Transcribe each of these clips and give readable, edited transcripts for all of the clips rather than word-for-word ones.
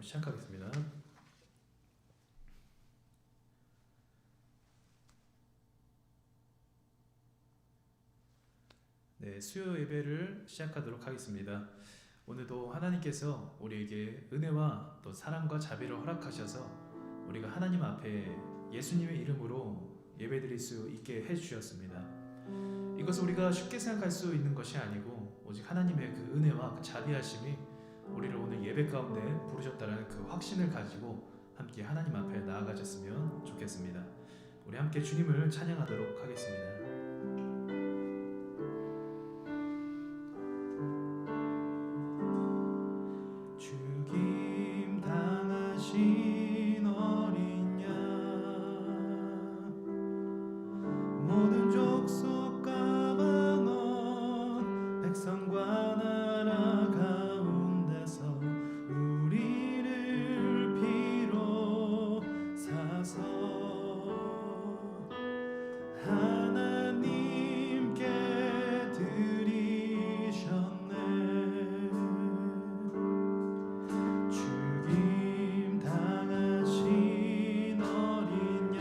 시작하겠습니다. 네, 수요 예배를 시작하도록 하겠습니다. 오늘도 하나님께서 우리에게 은혜와 또 사랑과 자비를 허락하셔서 우리가 하나님 앞에 예수님의 이름으로 예배드릴 수 있게 해주셨습니다. 이것을 우리가 쉽게 생각할 수 있는 것이 아니고 오직 하나님의 그 은혜와 그 자비하심이 우리를 오늘 예배 가운데 부르셨다는 그 확신을 가지고 함께 하나님 앞에 나아가셨으면 좋겠습니다. 우리 함께 주님을 찬양하도록 하겠습니다. 죽임 당하신 어린 양, 모든 족속과 방언, 백성과 나라 가운데서 우리를 피로 사서 하나님께 드리셨네. 죽임 당하신 어린 양,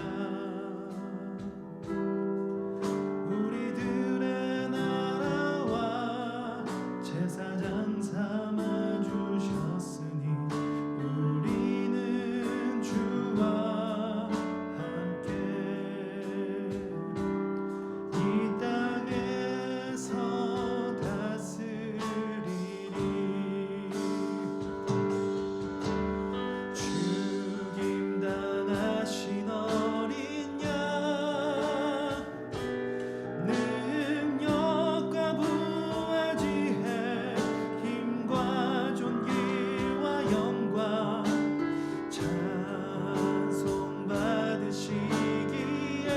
우리들의 나라와 제사장 삼아 주셨으니 우리는 주와 함께 이 땅에서 다스리리. 죽임 당하신 어린 양, 능력과 부와 지혜, 힘과 존귀와 영광 찬송 받으시기에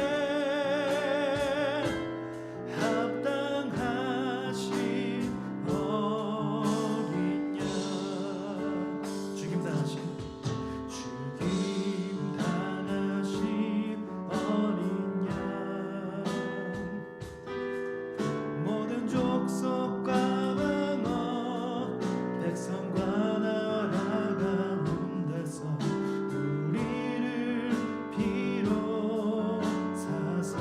합당하신 어린 양. 죽임 당하신 어린 양, 모든 족속과 방언, 백성과 나라 가운데서 우리를 피로 사서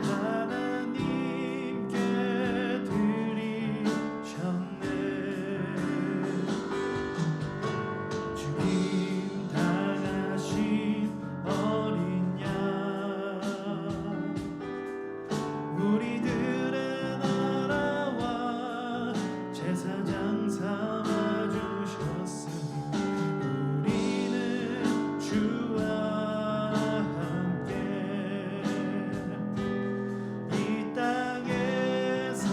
하나님께 드리셨네. 죽임 당하신 어린 양, 우리들의 나라와 제사장 삼아 주셨으니 우리는 주와 함께 이 땅에서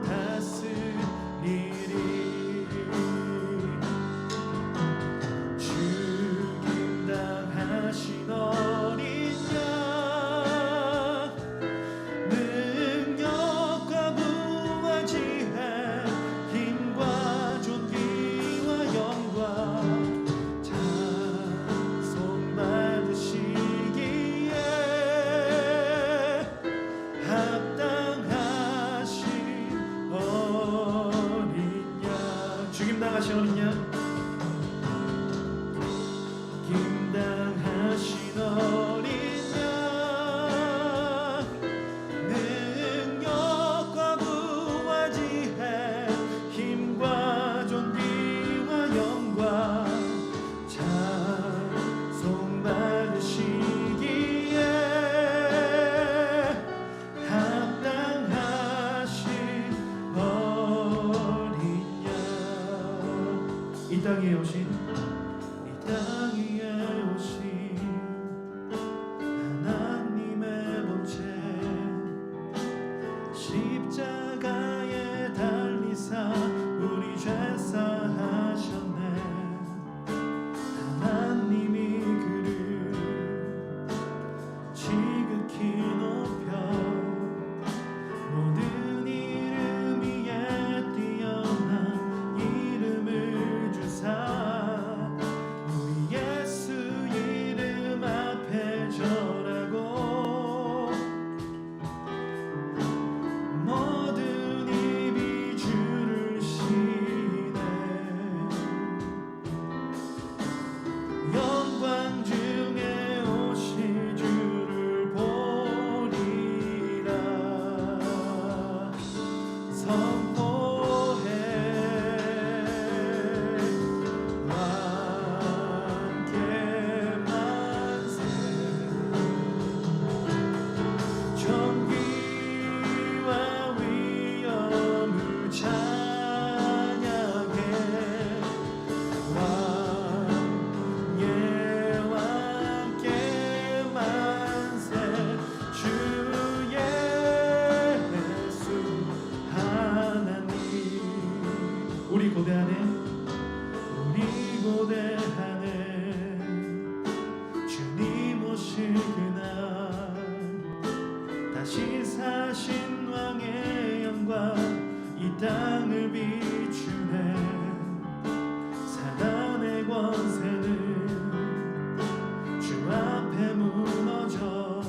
다스리리. 죽임 당하신 어린 양, 능력과 부와 지혜, 힘과 존귀와 영광 찬송 받으시기에 합당하신 어린 양. 죽임 당하신 어린 양, 죽임 당하신 어린 양, 능력과 부와 지혜, 힘과 존귀와 영광 찬송 받으시기에 합당하신 어린 양. 이 땅에 오신 하나님의 본체, 십자가에 달리사 우리 죄 사하셨네. 하나님이 그를 지극히 높여 모든 이름 위에 뛰어난 이름을 주사 다시 사신 왕의 영광 이 땅을 비추네. 사단의 권세는 주 앞에 무너져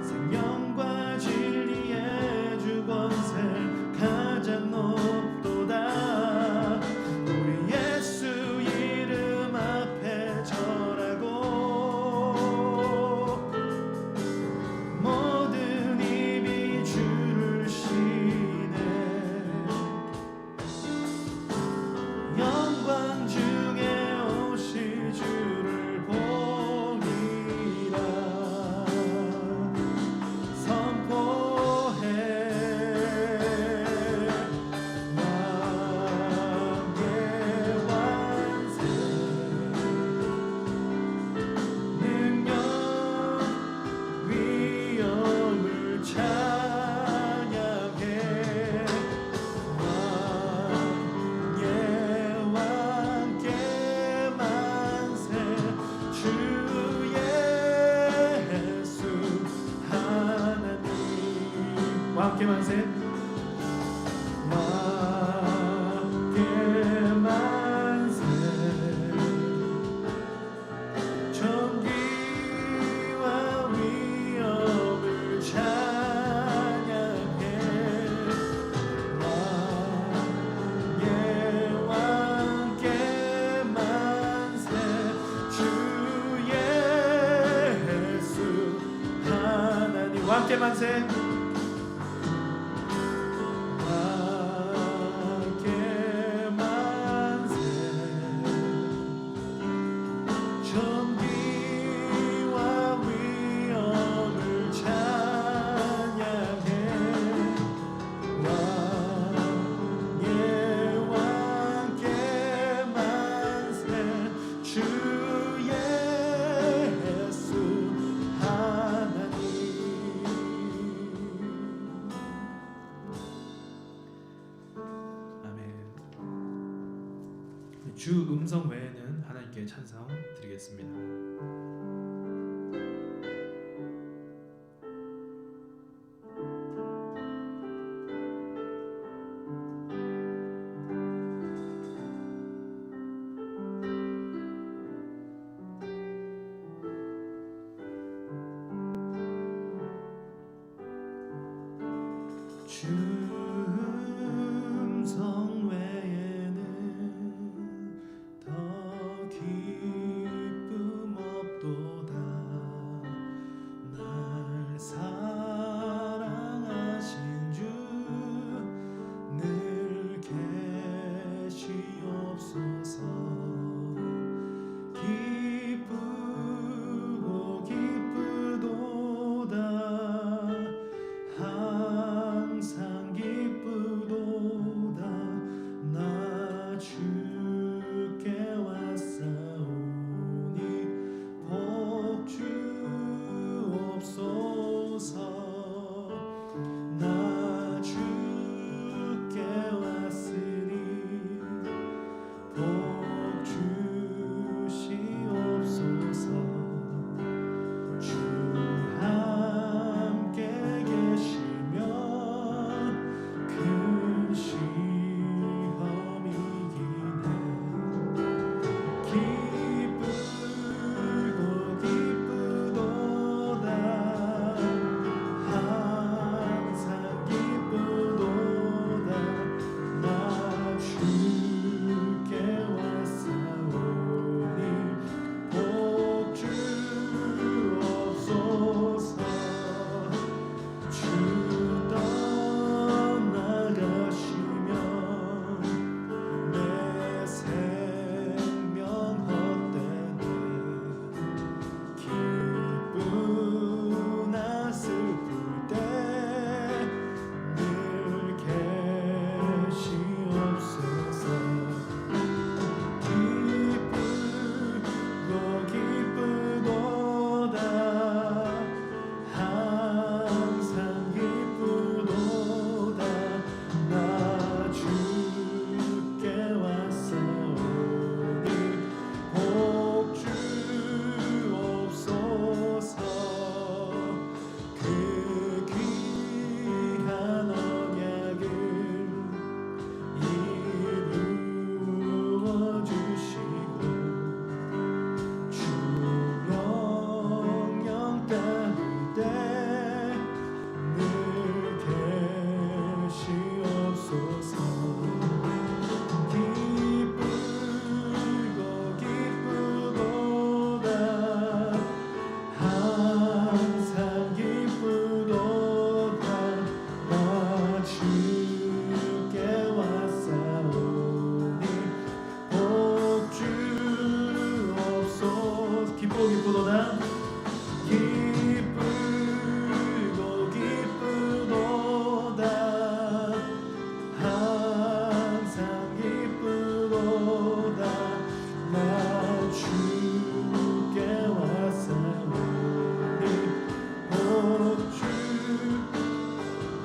생명과 진리의 주 권세 가장 높도다. 우리 예수 이름 앞에 절하고 모든 입이 주를 시네. 영광 중에 오시 주를 보리라. 선포해 왕의 완세. 능력 위엄을 찬양해. 왕의 왕께 만세. 주 예수 하나님 왕께 만세. 왕께 만세. 존귀와 위엄을 찬양해. 왕의 왕께 만세. 주 예수 하나님 왕께 만세. 왕께 만세. 존귀와 위엄을 찬양해. 왕의 왕께 만세. 주 예수 하나님. 아멘. 주 음성 외에는 하나님께 찬송 드리겠습니다. 주 음성 외에는 더 기쁨 없도다. 날 사랑하신 주 늘 계시옵소서. 기쁘고 기쁘도다. 항상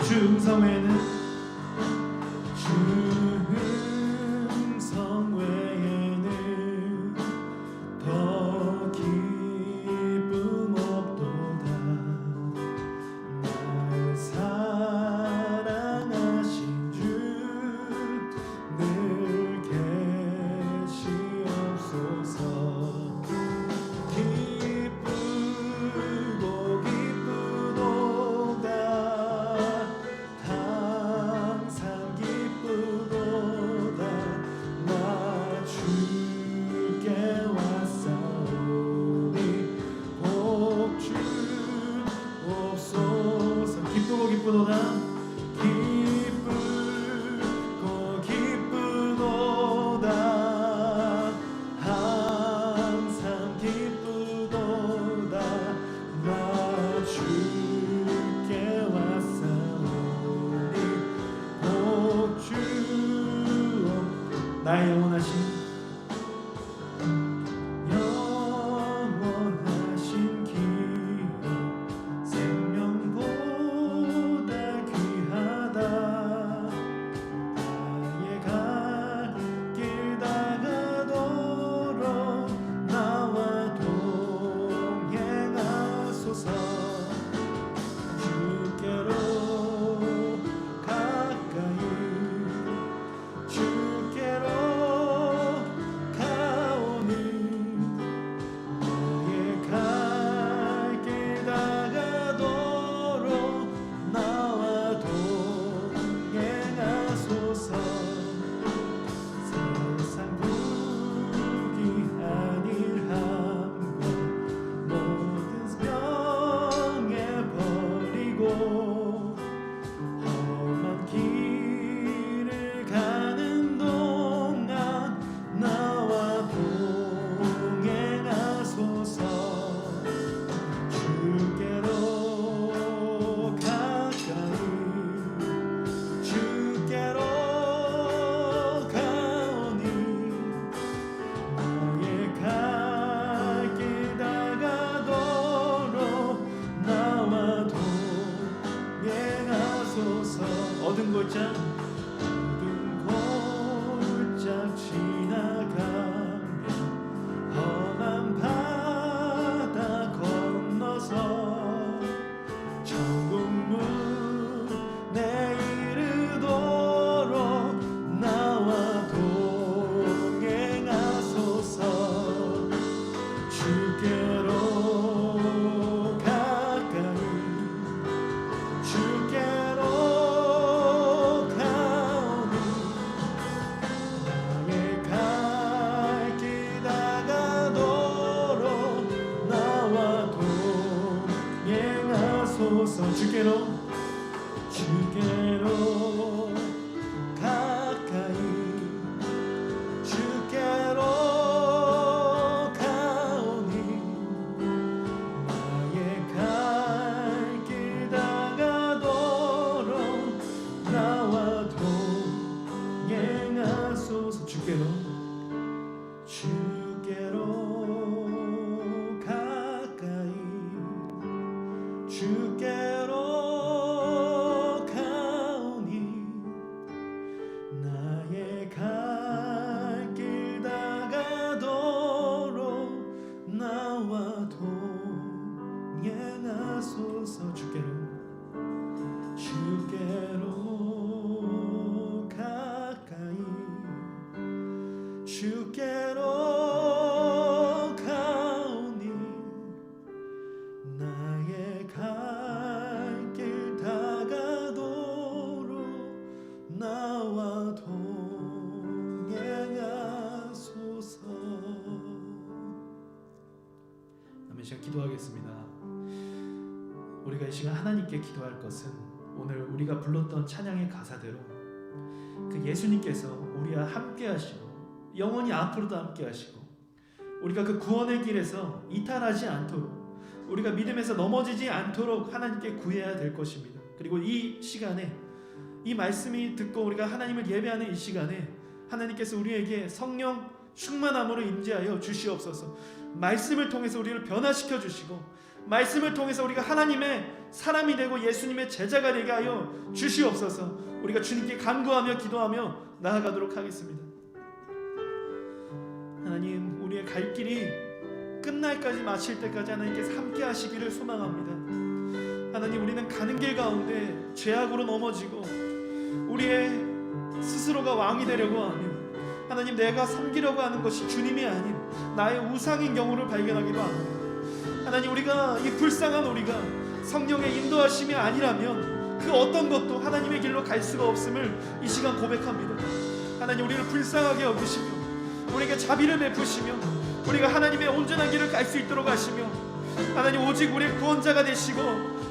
중성 외에는 더 기쁨 없도다. 날 사랑하신 주 늘 계시옵소서. 기쁘고 기쁘도다. 항상 기쁘도다. 나 주께 왔사오니 복 주옵소서. 기쁘고 기쁘도다. 기쁘고 기쁘도다. 항상 기쁘도다. 나 주께 왔사오니 복 주옵소서. 나의 영원하신 기업 생명보다 귀하다. 나의 갈 길 다가도록 나와 동행하소서. 주께로 가까이 주께로 가오니 나의 갈 길 다가도록 나와 동행하소서. 세상 부귀 아니하며 모든 명예 버리고 험한 길을 가는 동안 나와 동행하소서. 주께로 가까이 주께로 가오니 나의 갈 길 다가도록 나와 동행하소서. 얻은 골짜 지나가며 험한 바다 건너서 천국 문에 이르도록 나와 동행하소서. 주께로 가까이 주께로 가오니 나의 갈 길 다가도록 나와 동행하소서. 주께로 가까이 주께로 가오니 나의 갈 길 다가도록 나와 동행하소서. 주께로 가까이 주께로 가오니 나의 갈 길 다가도록 나와 동행하소서. 주께로 가까이 주께로 가오니 나의 갈 길 다가도록 나와 동행하소서. 아멘. 시간 기도하겠습니다. 우리가 이 시간 하나님께 기도할 것은 오늘 우리가 불렀던 찬양의 가사대로 그 예수님께서 우리와 함께 하시고 영원히 앞으로도 함께 하시고 우리가 그 구원의 길에서 이탈하지 않도록 우리가 믿음에서 넘어지지 않도록 하나님께 구해야 될 것입니다. 그리고 이 시간에 이 말씀이 듣고 우리가 하나님을 예배하는 이 시간에 하나님께서 우리에게 성령 충만함으로 임재하여 주시옵소서. 말씀을 통해서 우리를 변화시켜 주시고 말씀을 통해서 우리가 하나님의 사람이 되고 예수님의 제자가 되게 하여 주시옵소서. 우리가 주님께 간구하며 기도하며 나아가도록 하겠습니다. 하나님, 우리의 갈 길이 끝날까지 마칠 때까지 하나님께서 함께 하시기를 소망합니다. 하나님, 우리는 가는 길 가운데 죄악으로 넘어지고 우리의 스스로가 왕이 되려고 하며 하나님, 내가 섬기려고 하는 것이 주님이 아닌 나의 우상인 경우를 발견하기도 합니다. 하나님, 우리가 이 불쌍한 우리가 성령의 인도하심이 아니라면 그 어떤 것도 하나님의 길로 갈 수가 없음을 이 시간 고백합니다. 하나님, 우리를 불쌍하게 여기시며 우리에게 자비를 베푸시며 우리가 하나님의 온전한 길을 갈 수 있도록 하시며 하나님, 오직 우리의 구원자가 되시고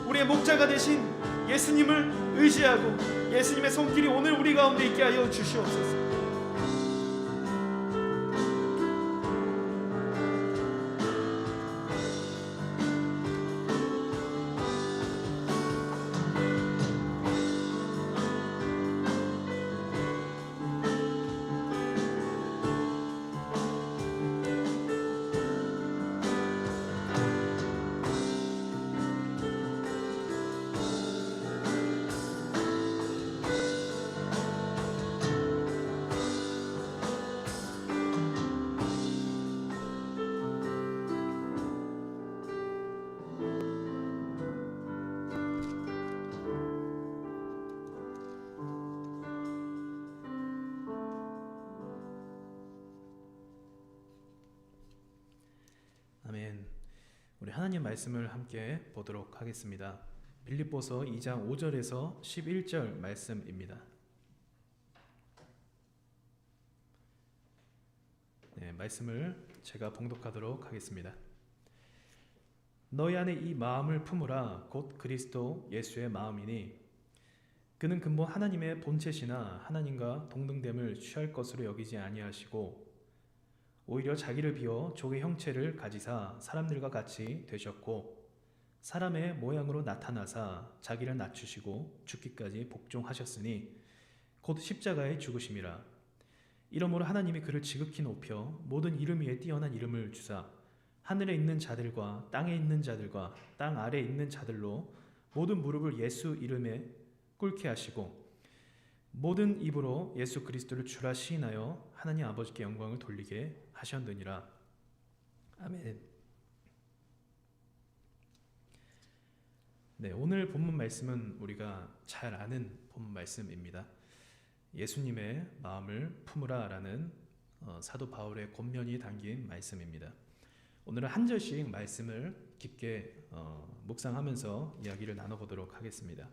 우리의 목자가 되신 예수님을 의지하고 예수님의 손길이 오늘 우리 가운데 있게 하여 주시옵소서. 아멘. 우리 하나님 말씀을 함께 보도록 하겠습니다. 빌립보서 2장 5절에서 11절 말씀입니다. 네, 말씀을 제가 봉독하도록 하겠습니다. 너희 안에 이 마음을 품으라. 곧 그리스도 예수의 마음이니 그는 근본 하나님의 본체시나 하나님과 동등됨을 취할 것으로 여기지 아니하시고 오히려 자기를 비워 족의 형체를 가지사 사람들과 같이 되셨고 사람의 모양으로 나타나사 자기를 낮추시고 죽기까지 복종하셨으니 곧 십자가에 죽으심이라. 이러므로 하나님이 그를 지극히 높여 모든 이름 위에 뛰어난 이름을 주사 하늘에 있는 자들과 땅에 있는 자들과 땅 아래에 있는 자들로 모든 무릎을 예수 이름에 꿇게 하시고 모든 입으로 예수 그리스도를 주라 시인하여 하나님 아버지께 영광을 돌리게 하셨느니라. 아멘. 네, 오늘 본문 말씀은 우리가 잘 아는 본문 말씀입니다. 예수님의 마음을 품으라라는 사도 바울의 권면이 담긴 말씀입니다. 오늘은 한 절씩 말씀을 깊게 묵상하면서 이야기를 나눠보도록 하겠습니다.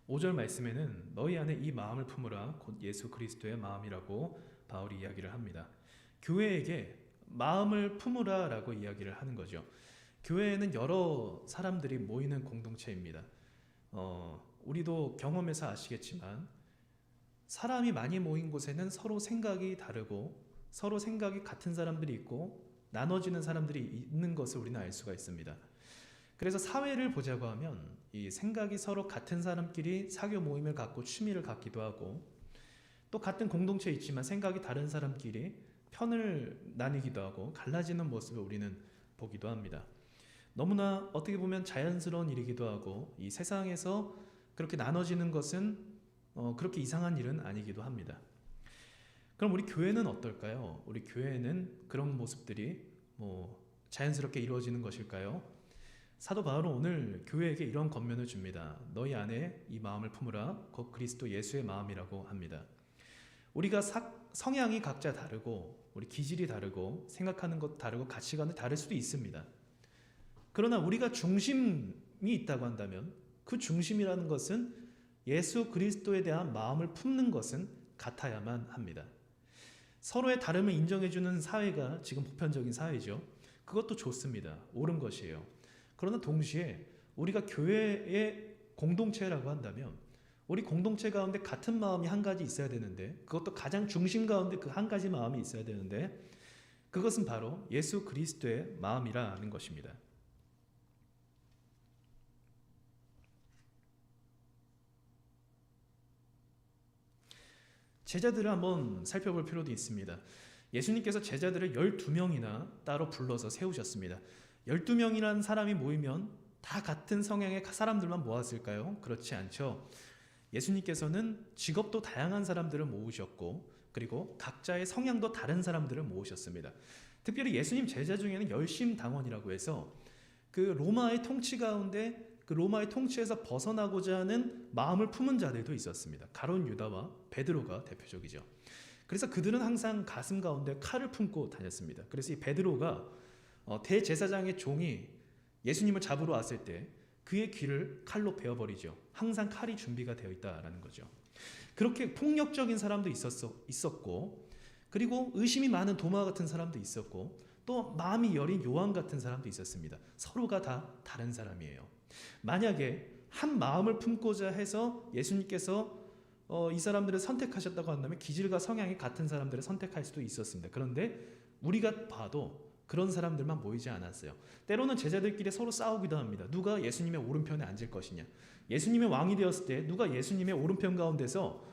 5절 말씀에는 너희 안에 이 마음을 품으라 곧 예수 그리스도의 마음이라고 바울이 이야기를 합니다. 교회에게 마음을 품으라 라고 이야기를 하는 거죠. 교회에는 여러 사람들이 모이는 공동체입니다. 우리도 경험해서 아시겠지만 사람이 많이 모인 곳에는 서로 생각이 다르고 서로 생각이 같은 사람들이 있고 나눠지는 사람들이 있는 것을 우리는 알 수가 있습니다. 그래서 사회를 보자고 하면 이 생각이 서로 같은 사람끼리 사교 모임을 갖고 취미를 갖기도 하고 또 같은 공동체에 있지만 생각이 다른 사람끼리 편을 나뉘기도 하고 갈라지는 모습을 우리는 보기도 합니다. 너무나 어떻게 보면 자연스러운 일이기도 하고 이 세상에서 그렇게 나눠지는 것은 그렇게 이상한 일은 아니기도 합니다. 그럼 우리 교회는 어떨까요? 우리 교회는 그런 모습들이 자연스럽게 이루어지는 것일까요? 사도 바울은 오늘 교회에게 이런 권면을 줍니다. 너희 안에 이 마음을 품으라 곧 그리스도 예수의 마음이라고 합니다. 우리가 성향이 각자 다르고 우리 기질이 다르고 생각하는 것 다르고 가치관이 다를 수도 있습니다. 그러나 우리가 중심이 있다고 한다면 그 중심이라는 것은 예수 그리스도에 대한 마음을 품는 것은 같아야만 합니다. 서로의 다름을 인정해주는 사회가 지금 보편적인 사회죠. 그것도 좋습니다. 옳은 것이에요. 그러나 동시에 우리가 교회의 공동체라고 한다면 우리 공동체 가운데 같은 마음이 한 가지 있어야 되는데 그것도 가장 중심 가운데 그 한 가지 마음이 있어야 되는데 그것은 바로 예수 그리스도의 마음이라는 것입니다. 제자들을 한번 살펴볼 필요도 있습니다. 예수님께서 제자들을 12명이나 따로 불러서 세우셨습니다. 12명이라는 사람이 모이면 다 같은 성향의 사람들만 모았을까요? 그렇지 않죠. 예수님께서는 직업도 다양한 사람들을 모으셨고 그리고 각자의 성향도 다른 사람들을 모으셨습니다. 특별히 예수님 제자 중에는 열심당원이라고 해서 그 로마의 통치 가운데 그 로마의 통치에서 벗어나고자 하는 마음을 품은 자들도 있었습니다. 가룟 유다와 베드로가 대표적이죠. 그래서 그들은 항상 가슴 가운데 칼을 품고 다녔습니다. 그래서 이 베드로가 대제사장의 종이 예수님을 잡으러 왔을 때 그의 귀를 칼로 베어버리죠. 항상 칼이 준비가 되어 있다라는 거죠. 그렇게 폭력적인 사람도 있었고 그리고 의심이 많은 도마 같은 사람도 있었고 또 마음이 여린 요한 같은 사람도 있었습니다. 서로가 다 다른 사람이에요. 만약에 한 마음을 품고자 해서 예수님께서 이 사람들을 선택하셨다고 한다면 기질과 성향이 같은 사람들을 선택할 수도 있었습니다. 그런데 우리가 봐도 그런 사람들만 모이지 않았어요. 때로는 제자들끼리 서로 싸우기도 합니다. 누가 예수님의 오른편에 앉을 것이냐. 예수님의 왕이 되었을 때 누가 예수님의 오른편 가운데서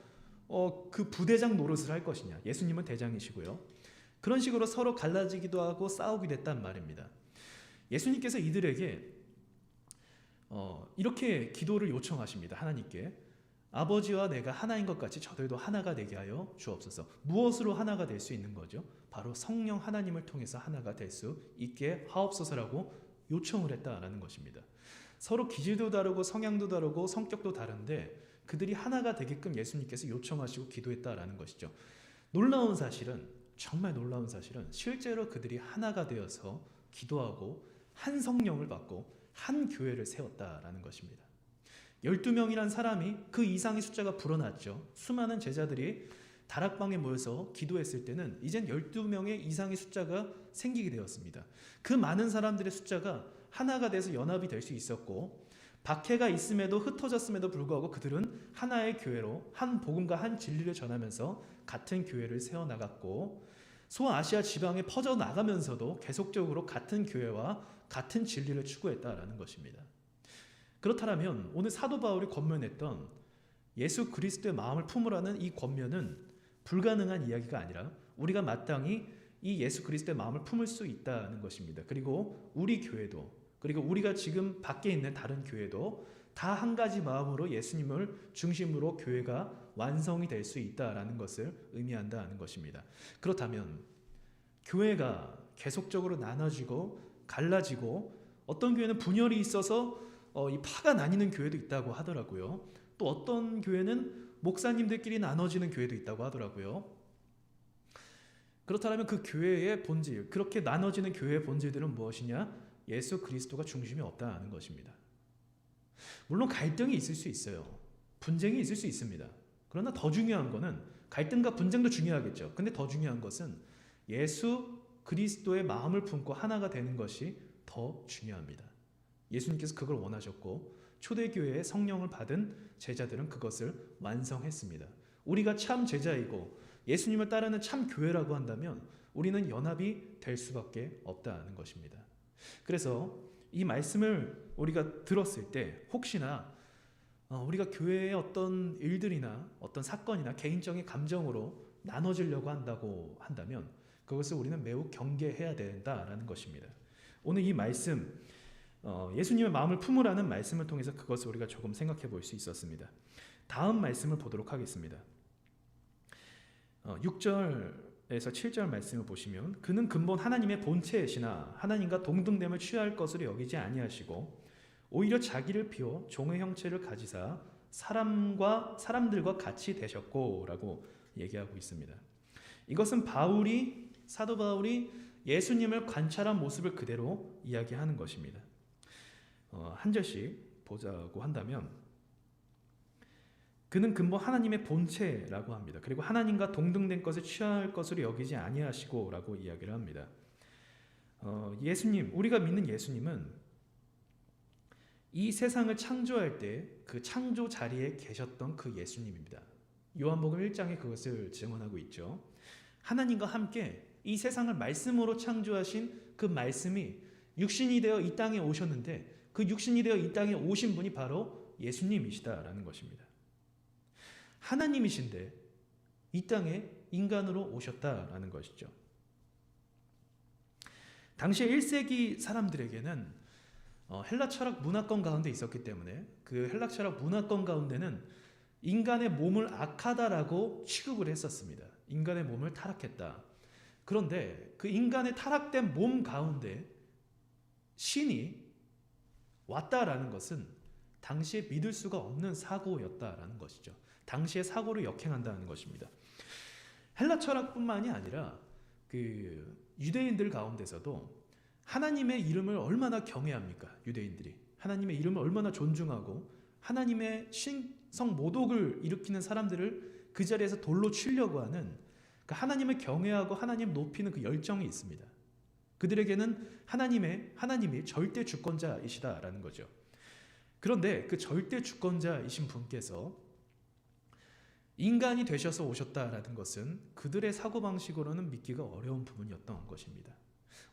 그 부대장 노릇을 할 것이냐. 예수님은 대장이시고요. 그런 식으로 서로 갈라지기도 하고 싸우기도 했단 말입니다. 예수님께서 이들에게 이렇게 기도를 요청하십니다. 하나님께 아버지와 내가 하나인 것 같이 저들도 하나가 되게 하여 주옵소서. 무엇으로 하나가 될 수 있는 거죠? 바로 성령 하나님을 통해서 하나가 될 수 있게 하옵소서라고 요청을 했다라는 것입니다. 서로 기질도 다르고 성향도 다르고 성격도 다른데 그들이 하나가 되게끔 예수님께서 요청하시고 기도했다라는 것이죠. 정말 놀라운 사실은 실제로 그들이 하나가 되어서 기도하고 한 성령을 받고 한 교회를 세웠다라는 것입니다. 12명이란 사람이 그 이상의 숫자가 불어났죠. 수많은 제자들이 다락방에 모여서 기도했을 때는 이젠 12명의 이상의 숫자가 생기게 되었습니다. 그 많은 사람들의 숫자가 하나가 돼서 연합이 될 수 있었고 박해가 있음에도 흩어졌음에도 불구하고 그들은 하나의 교회로 한 복음과 한 진리를 전하면서 같은 교회를 세워나갔고 소아시아 지방에 퍼져나가면서도 계속적으로 같은 교회와 같은 진리를 추구했다라는 것입니다. 그렇다면 오늘 사도 바울이 권면했던 예수 그리스도의 마음을 품으라는 이 권면은 불가능한 이야기가 아니라 우리가 마땅히 이 예수 그리스도의 마음을 품을 수 있다는 것입니다. 그리고 우리 교회도 그리고 우리가 지금 밖에 있는 다른 교회도 다 한 가지 마음으로 예수님을 중심으로 교회가 완성이 될 수 있다라는 것을 의미한다는 것입니다. 그렇다면 교회가 계속적으로 나눠지고 갈라지고 어떤 교회는 분열이 있어서 이 파가 나뉘는 교회도 있다고 하더라고요. 또 어떤 교회는 목사님들끼리 나눠지는 교회도 있다고 하더라고요. 그렇다면 그 교회의 본질, 그렇게 나눠지는 교회의 본질들은 무엇이냐? 예수 그리스도가 중심이 없다는 것입니다. 물론 갈등이 있을 수 있어요. 분쟁이 있을 수 있습니다. 그러나 더 중요한 것은 갈등과 분쟁도 중요하겠죠. 근데 더 중요한 것은 예수 그리스도의 마음을 품고 하나가 되는 것이 더 중요합니다. 예수님께서 그걸 원하셨고 초대교회의 성령을 받은 제자들은 그것을 완성했습니다. 우리가 참 제자이고 예수님을 따르는 참 교회라고 한다면 우리는 연합이 될 수밖에 없다는 것입니다. 그래서 이 말씀을 우리가 들었을 때 혹시나 우리가 교회의 어떤 일들이나 어떤 사건이나 개인적인 감정으로 나눠지려고 한다고 한다면 그것을 우리는 매우 경계해야 된다라는 것입니다. 오늘 이 말씀 예수님의 마음을 품으라는 말씀을 통해서 그것을 우리가 조금 생각해 볼 수 있었습니다. 다음 말씀을 보도록 하겠습니다. 6절에서 7절 말씀을 보시면 그는 근본 하나님의 본체이시나 하나님과 동등됨을 취할 것으로 여기지 아니하시고 오히려 자기를 비워 종의 형체를 가지사 사람들과 같이 되셨고 라고 얘기하고 있습니다. 이것은 사도 바울이 예수님을 관찰한 모습을 그대로 이야기하는 것입니다. 한 절씩 보자고 한다면 그는 근본 하나님의 본체라고 합니다. 그리고 하나님과 동등된 것을 취할 것으로 여기지 아니하시고 라고 이야기를 합니다. 우리가 믿는 예수님은 이 세상을 창조할 때 그 창조 자리에 계셨던 그 예수님입니다. 요한복음 1장에 그것을 증언하고 있죠. 하나님과 함께 이 세상을 말씀으로 창조하신 그 말씀이 육신이 되어 이 땅에 오셨는데 그 육신이 되어 이 땅에 오신 분이 바로 예수님이시다라는 것입니다. 하나님이신데 이 땅에 인간으로 오셨다라는 것이죠. 당시 1세기 사람들에게는 헬라 철학 문화권 가운데 있었기 때문에 그 헬라 철학 문화권 가운데는 인간의 몸을 악하다라고 취급을 했었습니다. 인간의 몸을 타락했다. 그런데 그 인간의 타락된 몸 가운데 신이 왔다라는 것은 당시에 믿을 수가 없는 사고였다라는 것이죠. 당시의 사고를 역행한다는 것입니다. 헬라 철학뿐만이 아니라 그 유대인들 가운데서도 하나님의 이름을 얼마나 경외합니까? 유대인들이 하나님의 이름을 얼마나 존중하고 하나님의 신성 모독을 일으키는 사람들을 그 자리에서 돌로 치려고 하는 그 하나님을 경외하고 하나님 높이는 그 열정이 있습니다. 그들에게는 하나님이 절대 주권자이시다라는 거죠. 그런데 그 절대 주권자이신 분께서 인간이 되셔서 오셨다라는 것은 그들의 사고방식으로는 믿기가 어려운 부분이었던 것입니다.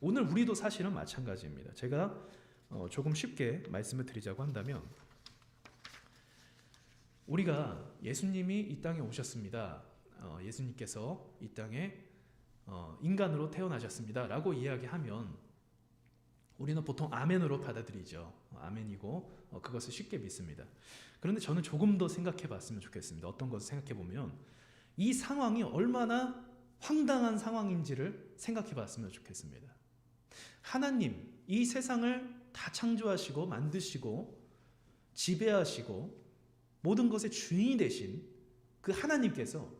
오늘 우리도 사실은 마찬가지입니다. 제가 조금 쉽게 말씀을 드리자고 한다면 우리가 예수님이 이 땅에 오셨습니다. 예수님께서 이 땅에 인간으로 태어나셨습니다 라고 이야기하면 우리는 보통 아멘으로 받아들이죠. 아멘이고 그것을 쉽게 믿습니다. 그런데 저는 조금 더 생각해 봤으면 좋겠습니다. 어떤 것을 생각해 보면 이 상황이 얼마나 황당한 상황인지를 생각해 봤으면 좋겠습니다. 하나님, 이 세상을 다 창조하시고 만드시고 지배하시고 모든 것의 주인이 되신 그 하나님께서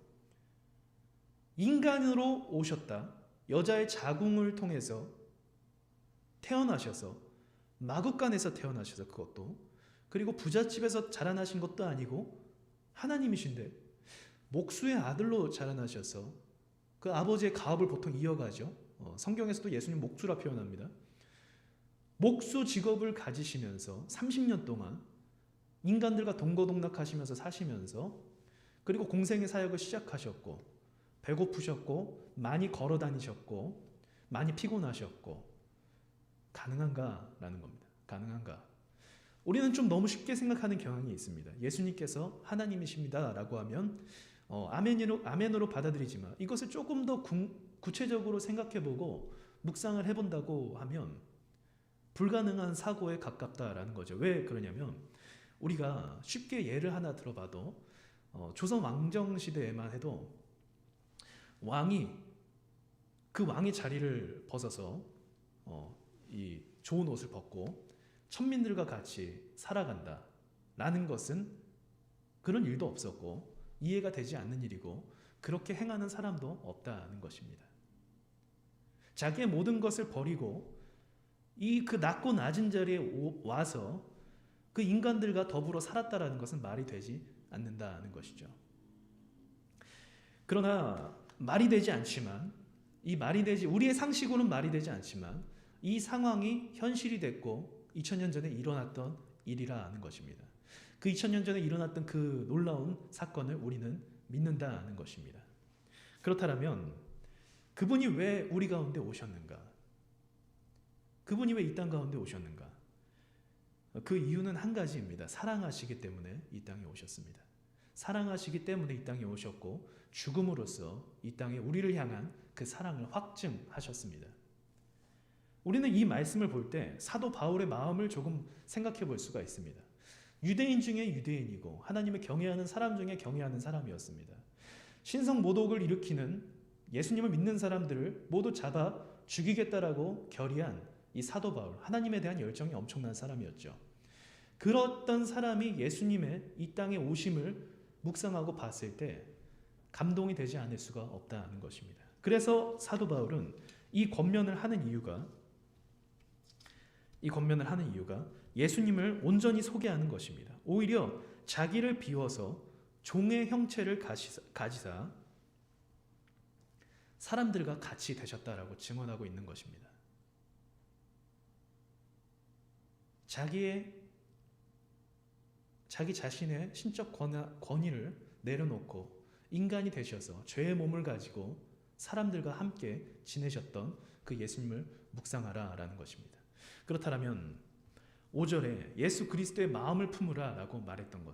인간으로 오셨다. 여자의 자궁을 통해서 태어나셔서 마구간에서 태어나셔서 그것도 그리고 부잣집에서 자라나신 것도 아니고 하나님이신데 목수의 아들로 자라나셔서 그 아버지의 가업을 보통 이어가죠. 성경에서도 예수님 목수라 표현합니다. 목수 직업을 가지시면서 30년 동안 인간들과 동거동락하시면서 사시면서 그리고 공생의 사역을 시작하셨고 배고프셨고 많이 걸어 다니셨고 많이 피곤하셨고 가능한가라는 겁니다. 가능한가? 우리는 좀 너무 쉽게 생각하는 경향이 있습니다. 예수님께서 하나님이십니다라고 하면 아멘으로 받아들이지만 이것을 조금 더 구체적으로 생각해보고 묵상을 해본다고 하면 불가능한 사고에 가깝다라는 거죠. 왜 그러냐면 우리가 쉽게 예를 하나 들어봐도 조선 왕정 시대에만 해도 그 왕이 자리를 벗어서 이 좋은 옷을 벗고 천민들과 같이 살아간다라는 것은 그런 일도 없었고 이해가 되지 않는 일이고 그렇게 행하는 사람도 없다는 것입니다. 자기의 모든 것을 버리고 그 낮고 낮은 자리에 와서 그 인간들과 더불어 살았다라는 것은 말이 되지 않는다는 것이죠. 그러나 말이 되지 않지만 우리의 상식으로는 말이 되지 않지만 이 상황이 현실이 됐고 2000년 전에 일어났던 일이라는 것입니다. 그 2000년 전에 일어났던 그 놀라운 사건을 우리는 믿는다는 것입니다. 그렇다면 그분이 왜 우리 가운데 오셨는가? 그분이 왜 이 땅 가운데 오셨는가? 그 이유는 한 가지입니다. 사랑하시기 때문에 이 땅에 오셨습니다. 사랑하시기 때문에 이 땅에 오셨고 죽음으로써 이 땅에 우리를 향한 그 사랑을 확증하셨습니다. 우리는 이 말씀을 볼 때 사도 바울의 마음을 조금 생각해 볼 수가 있습니다. 유대인 중에 유대인이고 하나님을 경외하는 사람 중에 경외하는 사람이었습니다. 신성 모독을 일으키는 예수님을 믿는 사람들을 모두 잡아 죽이겠다라고 결의한 이 사도 바울, 하나님에 대한 열정이 엄청난 사람이었죠. 그랬던 사람이 예수님의 이 땅에 오심을 묵상하고 봤을 때 감동이 되지 않을 수가 없다는 것입니다. 그래서 사도 바울은 이 권면을 하는 이유가 예수님을 온전히 소개하는 것입니다. 오히려 자기를 비워서 종의 형체를 가지사 사람들과 같이 되셨다라고 증언하고 있는 것입니다. 자기 자신의 신적 권위를 내려놓고 인간이 되셔서 죄의 몸을 가지고 사람들과 함께 지내셨던 그 예수님을 묵상하라라는 것입니다. 그렇다면 5절에 예수 그리스도의 마음을 품으라라고 말했던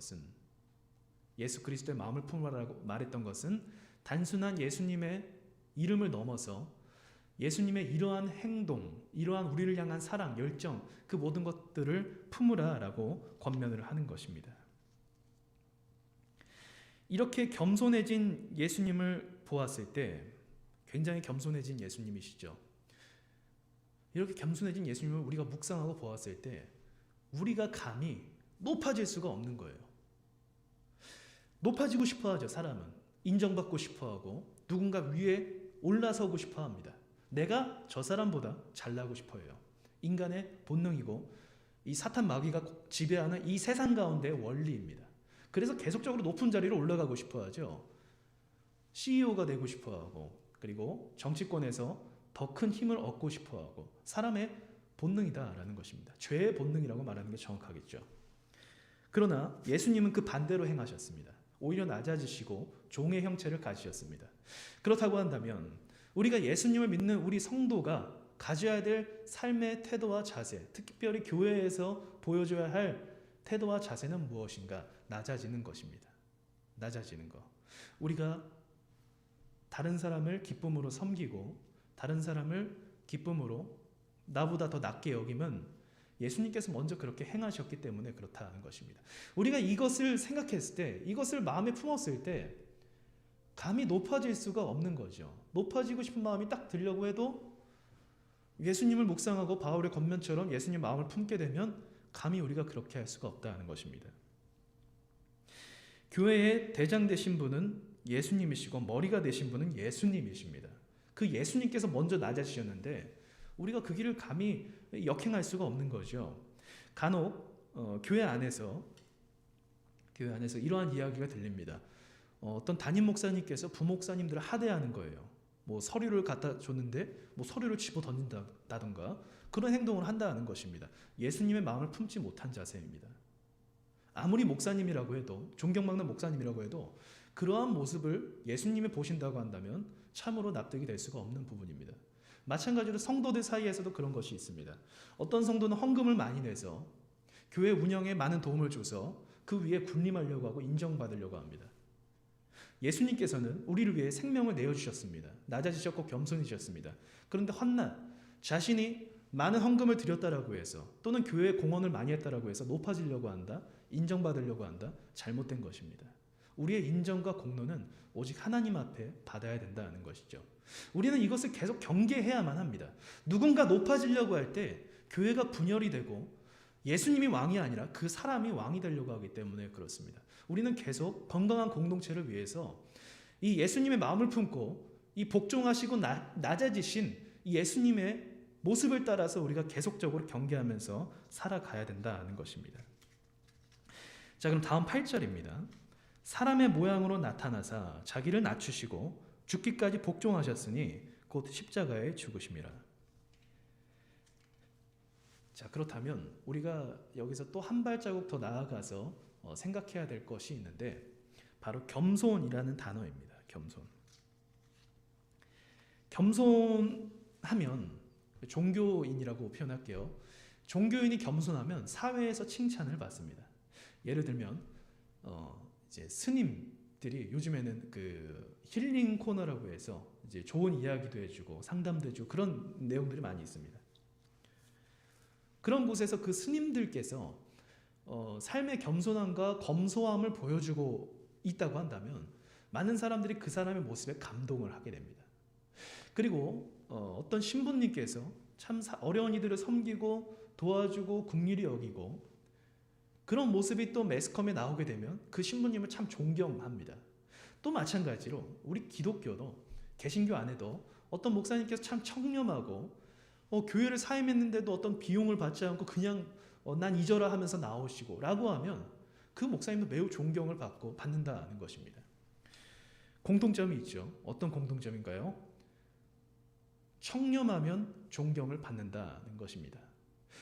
것은 단순한 예수님의 이름을 넘어서 예수님의 이러한 행동, 이러한 우리를 향한 사랑, 열정, 그 모든 것들을 품으라라고 권면을 하는 것입니다. 이렇게 겸손해진 예수님을 보았을 때 굉장히 겸손해진 예수님이시죠. 이렇게 겸손해진 예수님을 우리가 묵상하고 보았을 때 우리가 감히 높아질 수가 없는 거예요. 높아지고 싶어하죠. 사람은 인정받고 싶어하고 누군가 위에 올라서고 싶어합니다. 내가 저 사람보다 잘나고 싶어해요. 인간의 본능이고 이 사탄 마귀가 지배하는 이 세상 가운데의 원리입니다. 그래서 계속적으로 높은 자리로 올라가고 싶어하죠. CEO가 되고 싶어하고 그리고 정치권에서 더 큰 힘을 얻고 싶어하고 사람의 본능이다라는 것입니다. 죄의 본능이라고 말하는 게 정확하겠죠. 그러나 예수님은 그 반대로 행하셨습니다. 오히려 낮아지시고 종의 형체를 가지셨습니다. 그렇다고 한다면 우리가 예수님을 믿는 우리 성도가 가져야 될 삶의 태도와 자세, 특별히 교회에서 보여줘야 할 태도와 자세는 무엇인가? 낮아지는 것입니다. 낮아지는 것. 우리가 다른 사람을 기쁨으로 섬기고 다른 사람을 기쁨으로 나보다 더 낮게 여기면 예수님께서 먼저 그렇게 행하셨기 때문에 그렇다는 것입니다. 우리가 이것을 생각했을 때, 이것을 마음에 품었을 때 감히 높아질 수가 없는 거죠. 높아지고 싶은 마음이 딱 들려고 해도 예수님을 묵상하고 바울의 권면처럼 예수님 마음을 품게 되면 감히 우리가 그렇게 할 수가 없다는 것입니다. 교회의 대장 되신 분은 예수님이시고 머리가 되신 분은 예수님이십니다. 그 예수님께서 먼저 낮아지셨는데 우리가 그 길을 감히 역행할 수가 없는 거죠. 간혹 교회 안에서 이러한 이야기가 들립니다. 어떤 담임 목사님께서 부목사님들을 하대하는 거예요. 뭐 서류를 갖다 줬는데 뭐 서류를 집어 던진다던가 그런 행동을 한다는 것입니다. 예수님의 마음을 품지 못한 자세입니다. 아무리 목사님이라고 해도 존경받는 목사님이라고 해도 그러한 모습을 예수님이 보신다고 한다면 참으로 납득이 될 수가 없는 부분입니다. 마찬가지로 성도들 사이에서도 그런 것이 있습니다. 어떤 성도는 헌금을 많이 내서 교회 운영에 많은 도움을 줘서 그 위에 군림하려고 하고 인정받으려고 합니다. 예수님께서는 우리를 위해 생명을 내어주셨습니다. 낮아지셨고 겸손해지셨습니다. 그런데 헛날 자신이 많은 헌금을 드렸다라고 해서 또는 교회에 공헌을 많이 했다라고 해서 높아지려고 한다, 인정받으려고 한다, 잘못된 것입니다. 우리의 인정과 공로는 오직 하나님 앞에 받아야 된다는 것이죠. 우리는 이것을 계속 경계해야만 합니다. 누군가 높아지려고 할 때 교회가 분열이 되고 예수님이 왕이 아니라 그 사람이 왕이 되려고 하기 때문에 그렇습니다. 우리는 계속 건강한 공동체를 위해서 이 예수님의 마음을 품고 이 복종하시고 낮아지신 이 예수님의 모습을 따라서 우리가 계속적으로 경계하면서 살아가야 된다는 것입니다. 자, 그럼 다음 8절입니다. 사람의 모양으로 나타나사 자기를 낮추시고 죽기까지 복종하셨으니 곧 십자가에 죽으심이라. 자, 그렇다면 우리가 여기서 또 한 발자국 더 나아가서 생각해야 될 것이 있는데 바로 겸손이라는 단어입니다. 겸손하면 종교인이라고 표현할게요. 종교인이 겸손하면 사회에서 칭찬을 받습니다. 예를 들면 이제 스님들이 요즘에는 그 힐링 코너라고 해서 이제 좋은 이야기도 해주고 상담도 해주고 그런 내용들이 많이 있습니다. 그런 곳에서 그 스님들께서 삶의 겸손함과 검소함을 보여주고 있다고 한다면 많은 사람들이 그 사람의 모습에 감동을 하게 됩니다. 그리고 어떤 신부님께서 참 어려운 이들을 섬기고 도와주고 긍휼히 여기고 그런 모습이 또 매스컴에 나오게 되면 그 신부님을 참 존경합니다. 또 마찬가지로 우리 기독교도 개신교 안에도 어떤 목사님께서 참 청렴하고 교회를 사임했는데도 어떤 비용을 받지 않고 그냥 난 잊어라 하면서 나오시고 라고 하면 그 목사님도 매우 존경을 받는다는 것입니다. 공통점이 있죠. 어떤 공통점인가요? 청렴하면 존경을 받는다는 것입니다.